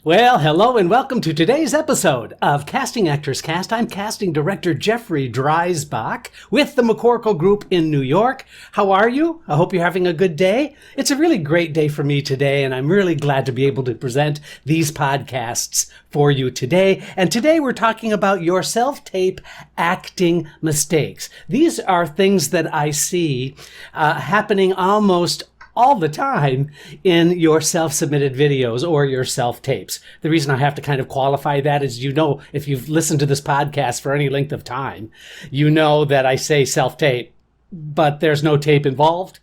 Well, hello and welcome to today's episode of Casting Actors Cast. I'm casting director Jeffrey Dreisbach with the McCorkle Group in New York. How are you? I hope you're having a good day. It's a really great day for me today, and I'm really glad to be able to present these podcasts for you today. And today we're talking about your self-tape acting mistakes. These are things that I see happening almost all the time in your self-submitted videos or your self-tapes. The reason I have to kind of qualify that is, if you've listened to this podcast for any length of time, you know that I say self-tape, but there's no tape involved,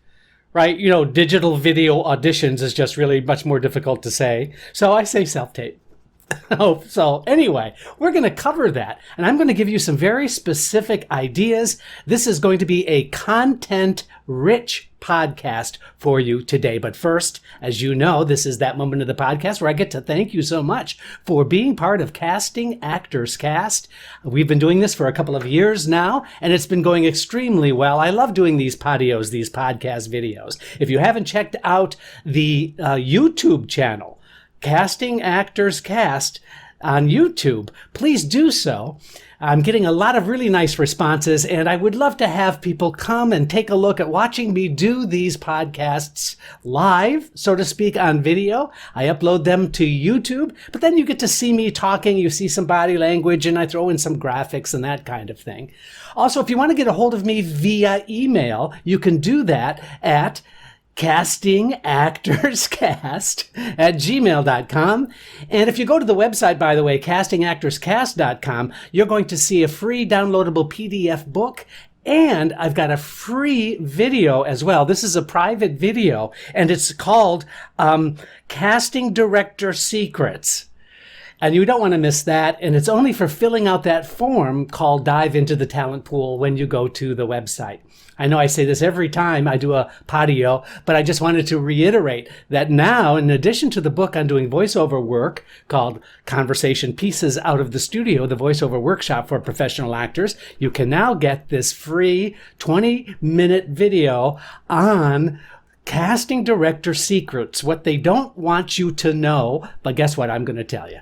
right? Digital video auditions is just really much more difficult to say. So I say self-tape. So anyway, we're going to cover that, and I'm going to give you some very specific ideas. This is going to be a content-rich podcast for you today. But first, as you know, this is that moment of the podcast where I get to thank you so much for being part of Casting Actors Cast. We've been doing this for a couple of years now, and it's been going extremely well. I love doing these podios, these podcast videos. If you haven't checked out the YouTube channel, Casting Actors Cast on YouTube, please do so. I'm getting a lot of really nice responses, and I would love to have people come and take a look at watching me do these podcasts live, so to speak, on video. I upload them to YouTube, but then you get to see me talking, you see some body language, and I throw in some graphics and that kind of thing. Also, if you want to get a hold of me via email, you can do that at castingactorscast@gmail.com. And if you go to the website, by the way, castingactorscast.com, you're going to see a free downloadable PDF book. And I've got a free video as well. This is a private video, and it's called Casting Director Secrets. And you don't want to miss that. And it's only for filling out that form called Dive into the Talent Pool when you go to the website. I know I say this every time I do a podio, but I just wanted to reiterate that now, in addition to the book on doing voiceover work called Conversation Pieces Out of the Studio, the voiceover workshop for professional actors, you can now get this free 20-minute video on casting director secrets, what they don't want you to know, but guess what? I'm going to tell you.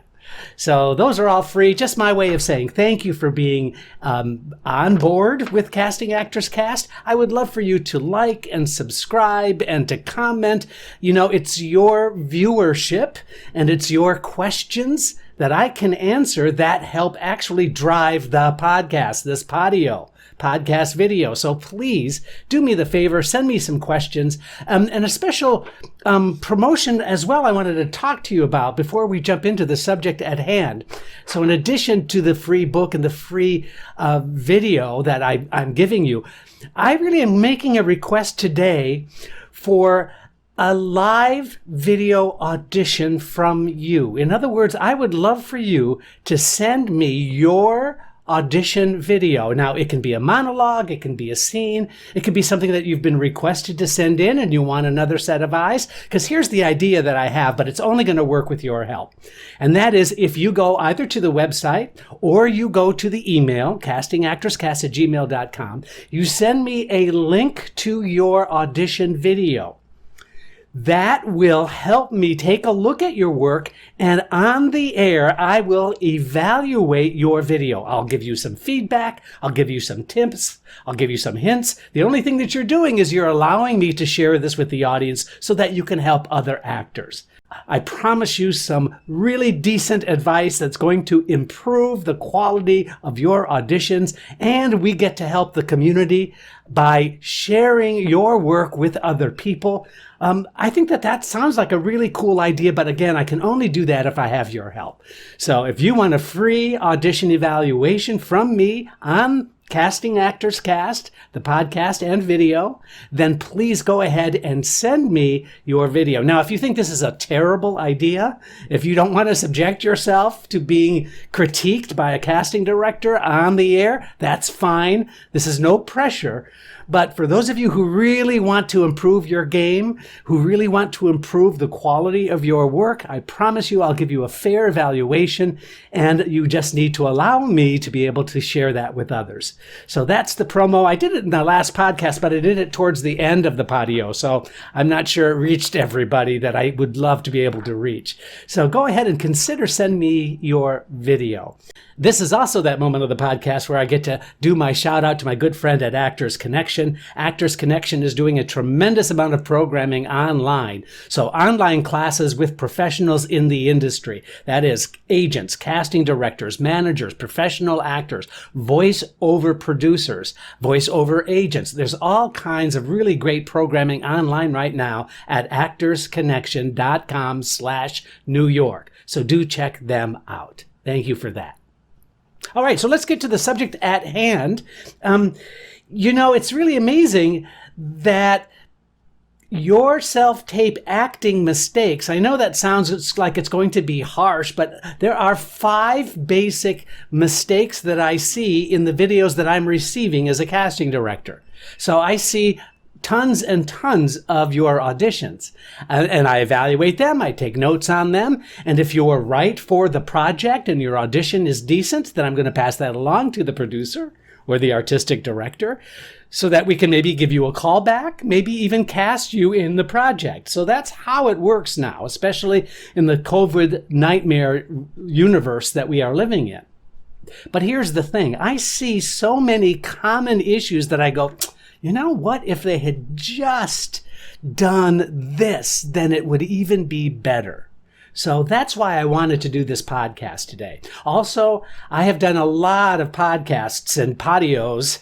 So those are all free. Just my way of saying thank you for being on board with Casting Actors Cast. I would love for you to like and subscribe and to comment. It's your viewership and it's your questions that I can answer that help actually drive the podcast, this podio podcast video. So please do me the favor, send me some questions, and a special promotion as well I wanted to talk to you about before we jump into the subject at hand. So in addition to the free book and the free video that I'm giving you, I really am making a request today for a live video audition from you. In other words, I would love for you to send me your audition video. Now, it can be a monologue, it can be a scene, it can be something that you've been requested to send in and you want another set of eyes. Because here's the idea that I have, but it's only going to work with your help. And that is, if you go either to the website or you go to the email, castingactorscast@gmail.com, you send me a link to your audition video. That will help me take a look at your work, and on the air, I will evaluate your video. I'll give you some feedback. I'll give you some tips. I'll give you some hints. The only thing that you're doing is you're allowing me to share this with the audience so that you can help other actors. I promise you some really decent advice that's going to improve the quality of your auditions, and we get to help the community by sharing your work with other people. I think that sounds like a really cool idea, but again, I can only do that if I have your help. So if you want a free audition evaluation from me on Casting Actors Cast, the podcast and video, then please go ahead and send me your video. Now, if you think this is a terrible idea, if you don't want to subject yourself to being critiqued by a casting director on the air, that's fine. This is no pressure. But for those of you who really want to improve your game, who really want to improve the quality of your work, I promise you I'll give you a fair evaluation, and you just need to allow me to be able to share that with others. use. So that's the promo. I did it in the last podcast, but I did it towards the end of the podio. So I'm not sure it reached everybody that I would love to be able to reach. So go ahead and consider sending me your video. This is also that moment of the podcast where I get to do my shout out to my good friend at Actors Connection. Actors Connection is doing a tremendous amount of programming online. So online classes with professionals in the industry. That is agents, casting directors, managers, professional actors, voice-over producers, voice-over agents. There's all kinds of really great programming online right now at actorsconnection.com/New York. So do check them out. Thank you for that. All right, so let's get to the subject at hand. It's really amazing that your self-tape acting mistakes, I know that sounds like it's going to be harsh, but there are 5 basic mistakes that I see in the videos that I'm receiving as a casting director. So I see tons and tons of your auditions, and I evaluate them. I take notes on them. And if you're right for the project and your audition is decent, then I'm going to pass that along to the producer or the artistic director so that we can maybe give you a call back, maybe even cast you in the project. So that's how it works now, especially in the COVID nightmare universe that we are living in. But here's the thing. I see so many common issues that I go, you know what? If they had just done this, then it would even be better. So that's why I wanted to do this podcast today. Also, I have done a lot of podcasts and podios,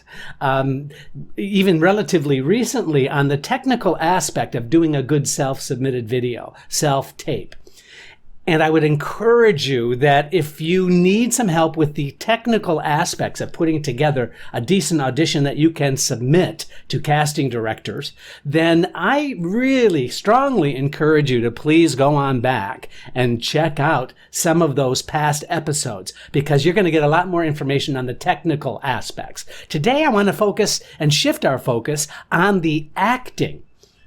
even relatively recently, on the technical aspect of doing a good self-submitted video, self-tape. And I would encourage you that if you need some help with the technical aspects of putting together a decent audition that you can submit to casting directors, then I really strongly encourage you to please go on back and check out some of those past episodes, because you're going to get a lot more information on the technical aspects. Today, I want to focus and shift our focus on the acting,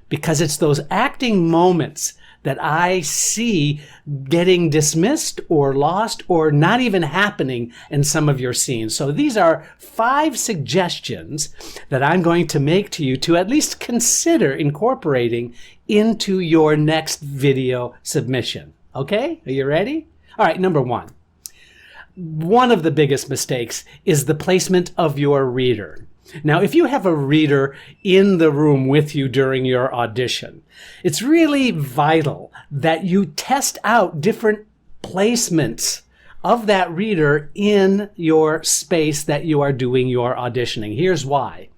because it's those acting moments that I see getting dismissed or lost or not even happening in some of your scenes. So these are 5 suggestions that I'm going to make to you to at least consider incorporating into your next video submission. Okay? Are you ready? All right, number 1. One of the biggest mistakes is the placement of your reader. Now, if you have a reader in the room with you during your audition, it's really vital that you test out different placements of that reader in your space that you are doing your auditioning. Here's why.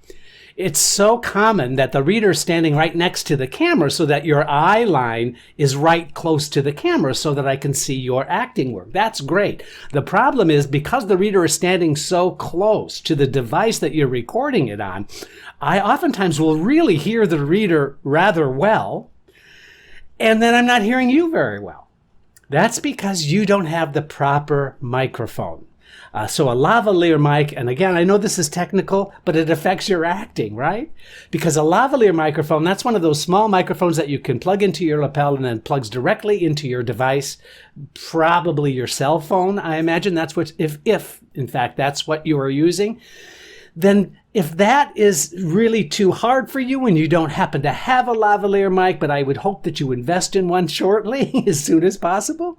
It's so common that the reader is standing right next to the camera so that your eye line is right close to the camera so that I can see your acting work. That's great. The problem is, because the reader is standing so close to the device that you're recording it on, I oftentimes will really hear the reader rather well, and then I'm not hearing you very well. That's because you don't have the proper microphone. So a lavalier mic, and again, I know this is technical, but it affects your acting, right? Because a lavalier microphone, that's one of those small microphones that you can plug into your lapel and then plugs directly into your device, probably your cell phone. I imagine that's what, if in fact that's what you are using. Then if that is really too hard for you and you don't happen to have a lavalier mic, but I would hope that you invest in one shortly as soon as possible.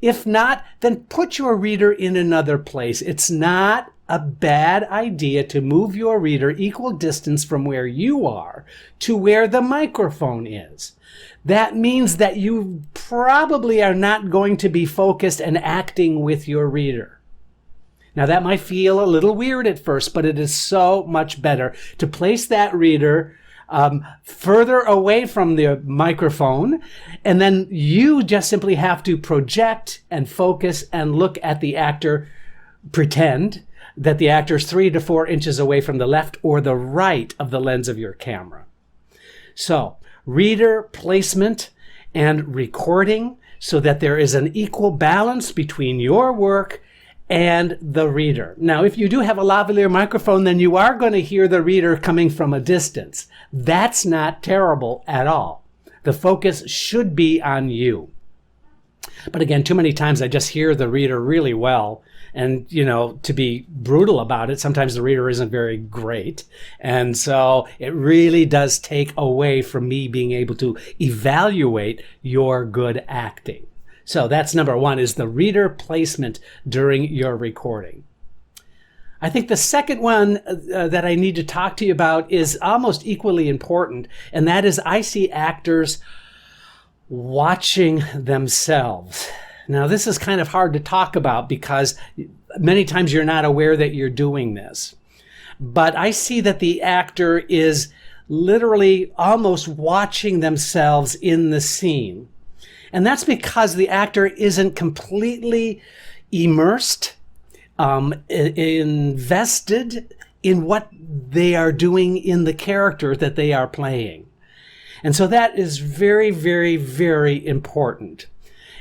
If not, then put your reader in another place. It's not a bad idea to move your reader equal distance from where you are to where the microphone is. That means that you probably are not going to be focused and acting with your reader. Now, that might feel a little weird at first, but it is so much better to place that reader further away from the microphone, and then you just simply have to project and focus and look at the actor, pretend that the actor's 3 to 4 inches away from the left or the right of the lens of your camera. So, reader placement and recording so that there is an equal balance between your work and the reader. Now, if you do have a lavalier microphone, then you are going to hear the reader coming from a distance. That's not terrible at all. The focus should be on you. But again, too many times I just hear the reader really well, And, to be brutal about it, sometimes the reader isn't very great. And so it really does take away from me being able to evaluate your good acting. So that's number one, is the reader placement during your recording. I think the second one that I need to talk to you about is almost equally important, and that is I see actors watching themselves. Now, this is kind of hard to talk about because many times you're not aware that you're doing this. But I see that the actor is literally almost watching themselves in the scene. And that's because the actor isn't completely immersed, invested in what they are doing in the character that they are playing. And so that is very, very, very important.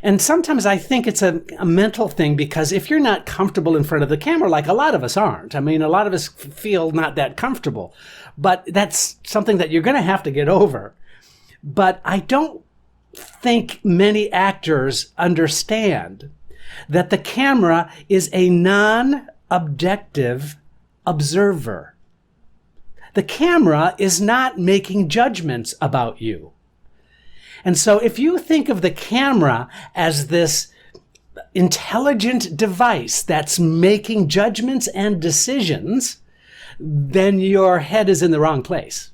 And sometimes I think it's a mental thing, because if you're not comfortable in front of the camera, like a lot of us aren't, I mean, a lot of us feel not that comfortable, but that's something that you're going to have to get over. But I don't think many actors understand that the camera is a non-objective observer. The camera is not making judgments about you. And so if you think of the camera as this intelligent device that's making judgments and decisions, then your head is in the wrong place.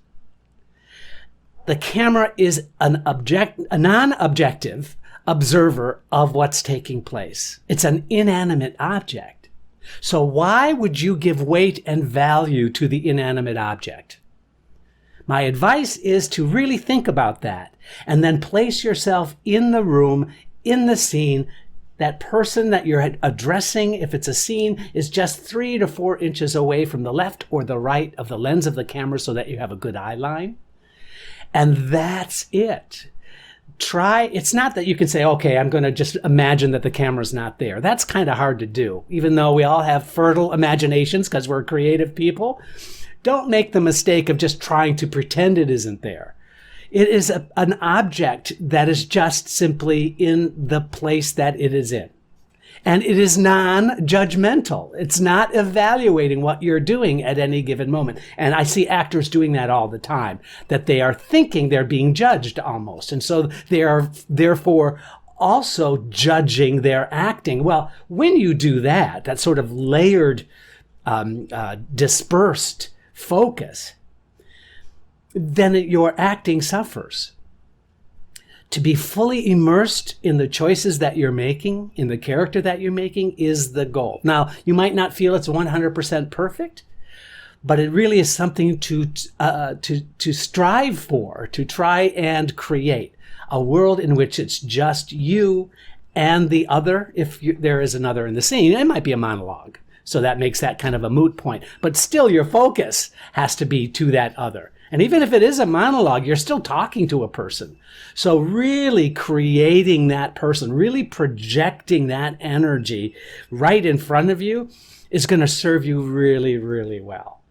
The camera is a non-objective observer of what's taking place. It's an inanimate object. So why would you give weight and value to the inanimate object? My advice is to really think about that and then place yourself in the room, in the scene. That person that you're addressing, if it's a scene, is just 3 to 4 inches away from the left or the right of the lens of the camera so that you have a good eye line. And that's it. It's not that you can say, okay, I'm going to just imagine that the camera's not there. That's kind of hard to do, even though we all have fertile imaginations because we're creative people. Don't make the mistake of just trying to pretend it isn't there. It is an object that is just simply in the place that it is in. And it is non-judgmental. It's not evaluating what you're doing at any given moment. And I see actors doing that all the time, that they are thinking they're being judged almost. And so they are therefore also judging their acting. Well, when you do that, that sort of layered, dispersed focus, then your acting suffers. To be fully immersed in the choices that you're making, in the character that you're making, is the goal. Now, you might not feel it's 100% perfect, but it really is something to strive for, to try and create a world in which it's just you and the other, if there is another in the scene. It might be a monologue, so that makes that kind of a moot point. But still, your focus has to be to that other. And even if it is a monologue, you're still talking to a person. So really creating that person, really projecting that energy right in front of you is going to serve you really, really well.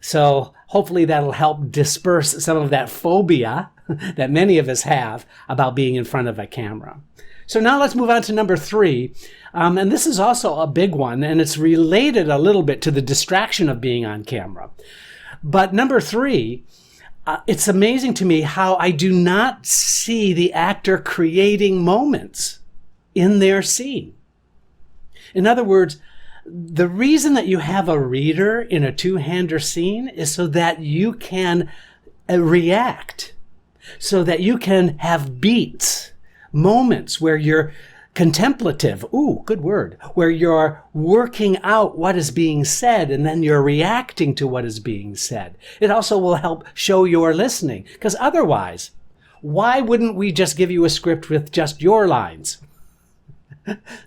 So hopefully that'll help disperse some of that phobia that many of us have about being in front of a camera. So now let's move on to number 3. And this is also a big one, and it's related a little bit to the distraction of being on camera. But number 3, it's amazing to me how I do not see the actor creating moments in their scene. In other words, the reason that you have a reader in a two-hander scene is so that you can react, so that you can have beats, moments where you're contemplative, good word, where you're working out what is being said and then you're reacting to what is being said. It also will help show you're listening, because otherwise, why wouldn't we just give you a script with just your lines?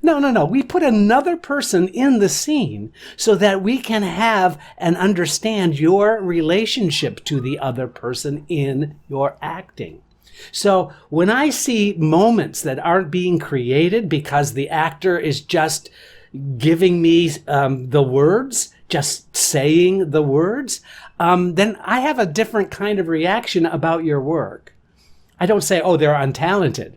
No. We put another person in the scene so that we can have and understand your relationship to the other person in your acting. So when I see moments that aren't being created because the actor is just giving me the words, just saying the words, then I have a different kind of reaction about your work. I don't say, they're untalented.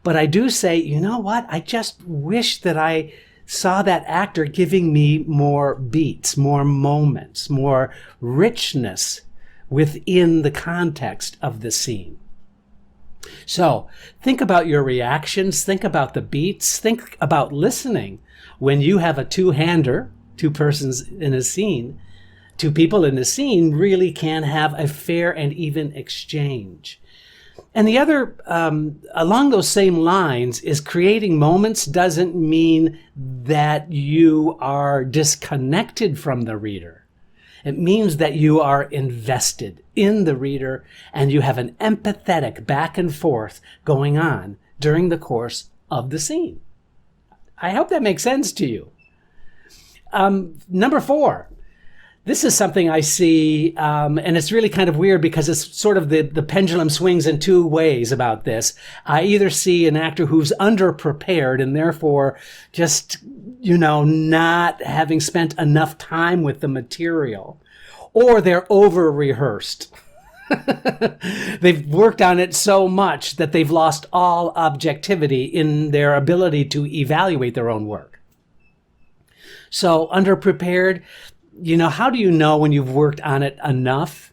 But I do say, you know what? I just wish that I saw that actor giving me more beats, more moments, more richness within the context of the scene. So think about your reactions, think about the beats, think about listening when you have a two-hander, two persons in a scene. Two people in a scene really can have a fair and even exchange. And the other, along those same lines, is creating moments doesn't mean that you are disconnected from the reader. It means that you are invested in the reader and you have an empathetic back and forth going on during the course of the scene. I hope that makes sense to you. Number 4. This is something I see, and it's really kind of weird because it's sort of the pendulum swings in two ways about this. I either see an actor who's underprepared and therefore just, not having spent enough time with the material, or they're over-rehearsed. They've worked on it so much that they've lost all objectivity in their ability to evaluate their own work. So underprepared, how do you know when you've worked on it enough?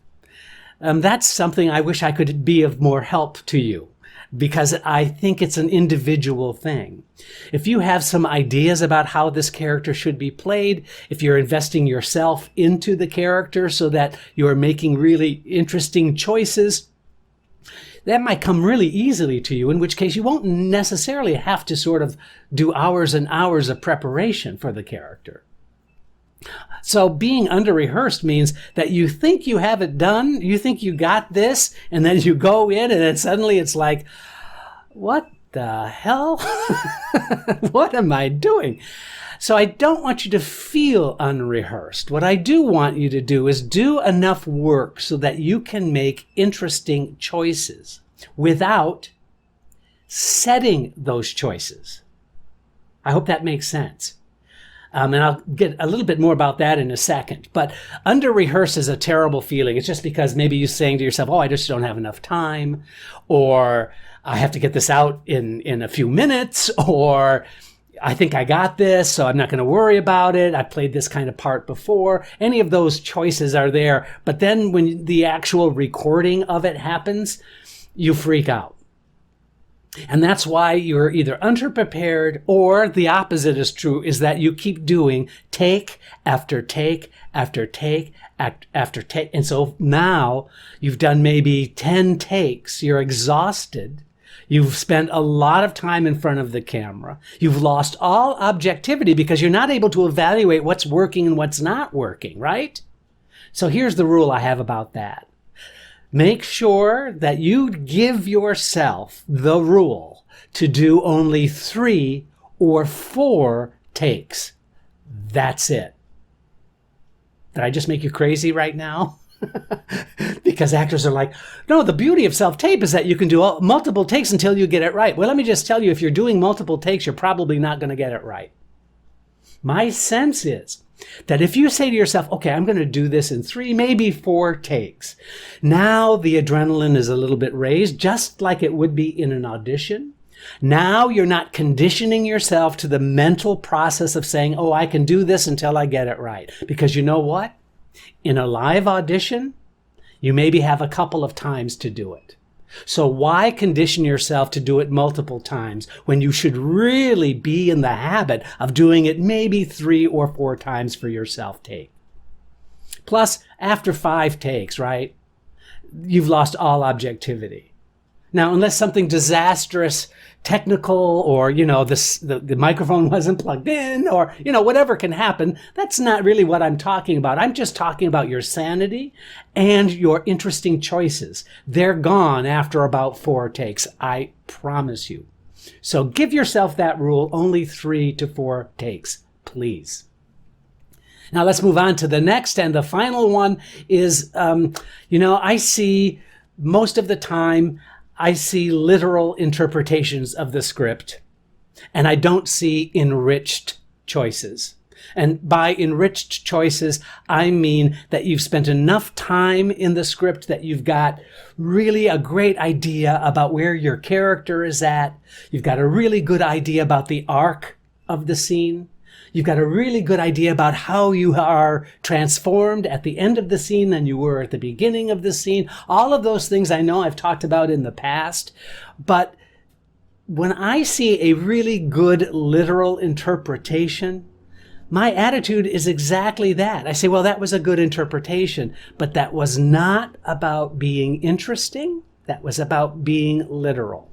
That's something I wish I could be of more help to you, because I think it's an individual thing. If you have some ideas about how this character should be played, if you're investing yourself into the character so that you're making really interesting choices, that might come really easily to you, in which case you won't necessarily have to sort of do hours and hours of preparation for the character. So being under-rehearsed means that you think you have it done, you think you got this, and then you go in and then suddenly it's like, what the hell? What am I doing? So I don't want you to feel unrehearsed. What I do want you to do is do enough work so that you can make interesting choices without setting those choices. I hope that makes sense. And I'll get a little bit more about that in a second. But under-rehearse is a terrible feeling. It's just because maybe you're saying to yourself, I just don't have enough time, or I have to get this out in a few minutes, or I think I got this, so I'm not going to worry about it. I played this kind of part before. Any of those choices are there. But then when the actual recording of it happens, you freak out. And that's why you're either underprepared, or the opposite is true, is that you keep doing take after take after take after take. And so now you've done maybe 10 takes. You're exhausted. You've spent a lot of time in front of the camera. You've lost all objectivity because you're not able to evaluate what's working and what's not working, right? So here's the rule I have about that. Make sure that you give yourself the rule to do only 3 or 4 takes. That's it. Did I just make you crazy right now? Because actors are like, no, the beauty of self-tape is that you can do multiple takes until you get it right. Well, let me just tell you, if you're doing multiple takes, you're probably not going to get it right. My sense is that if you say to yourself, okay, I'm going to do this in 3, maybe 4 takes, now the adrenaline is a little bit raised, just like it would be in an audition. Now you're not conditioning yourself to the mental process of saying, I can do this until I get it right. Because you know what? In a live audition, you maybe have a couple of times to do it. So why condition yourself to do it multiple times when you should really be in the habit of doing it maybe 3 or 4 times for your self-take? Plus, after 5 takes, right, you've lost all objectivity. Now, unless something disastrous, technical, or, the microphone wasn't plugged in, or, whatever can happen, that's not really what I'm talking about. I'm just talking about your sanity and your interesting choices. They're gone after about 4 takes, I promise you. So give yourself that rule, only 3 to 4 takes, please. Now let's move on to the next, and the final one is, I see most of the time, I see literal interpretations of the script, and I don't see enriched choices. And by enriched choices, I mean that you've spent enough time in the script that you've got really a great idea about where your character is at. You've got a really good idea about the arc of the scene. You've got a really good idea about how you are transformed at the end of the scene than you were at the beginning of the scene. All of those things I know I've talked about in the past. But when I see a really good literal interpretation, my attitude is exactly that. I say, well, that was a good interpretation, but that was not about being interesting. That was about being literal.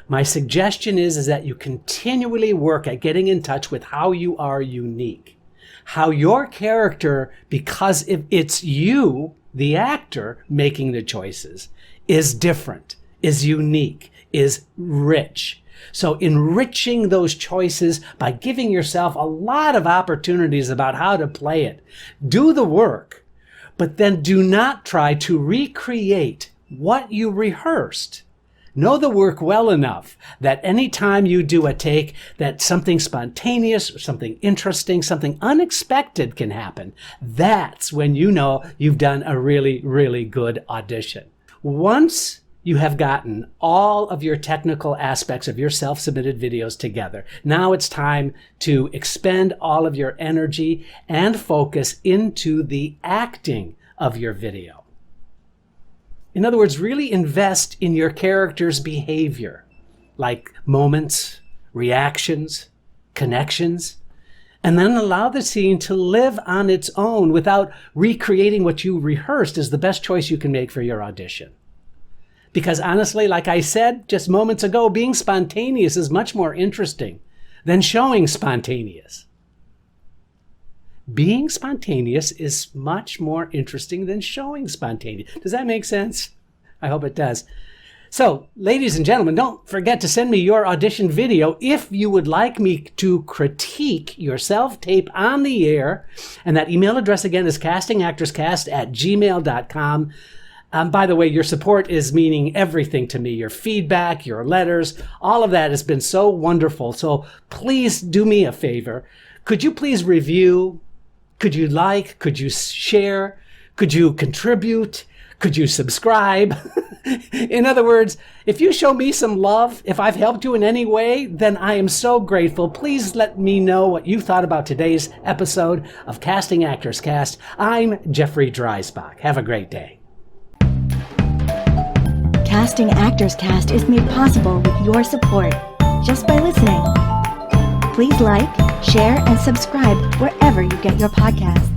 My suggestion is that you continually work at getting in touch with how you are unique, how your character, because it's you, the actor, making the choices, is different, is unique, is rich. So enriching those choices by giving yourself a lot of opportunities about how to play it. Do the work, but then do not try to recreate what you rehearsed. Know the work well enough that anytime you do a take, that something spontaneous, something interesting, something unexpected can happen. That's when you know you've done a really, really good audition. Once you have gotten all of your technical aspects of your self-submitted videos together, now it's time to expend all of your energy and focus into the acting of your video. In other words, really invest in your character's behavior, like moments, reactions, connections, and then allow the scene to live on its own without recreating what you rehearsed is the best choice you can make for your audition. Because honestly, like I said just moments ago, being spontaneous is much more interesting than showing spontaneous. Being spontaneous is much more interesting than showing spontaneous. Does that make sense? I hope it does. So, ladies and gentlemen, don't forget to send me your audition video if you would like me to critique your self-tape on the air. And that email address again is castingactorscast@gmail.com. By the way, your support is meaning everything to me. Your feedback, your letters, all of that has been so wonderful. So please do me a favor. Could you please review? Could you like? Could you share? Could you contribute? Could you subscribe? In other words, if you show me some love, if I've helped you in any way, then I am so grateful. Please let me know what you thought about today's episode of Casting Actors Cast. I'm Jeffrey Dreisbach. Have a great day. Casting Actors Cast is made possible with your support just by listening. Please like, share, and subscribe wherever you get your podcasts.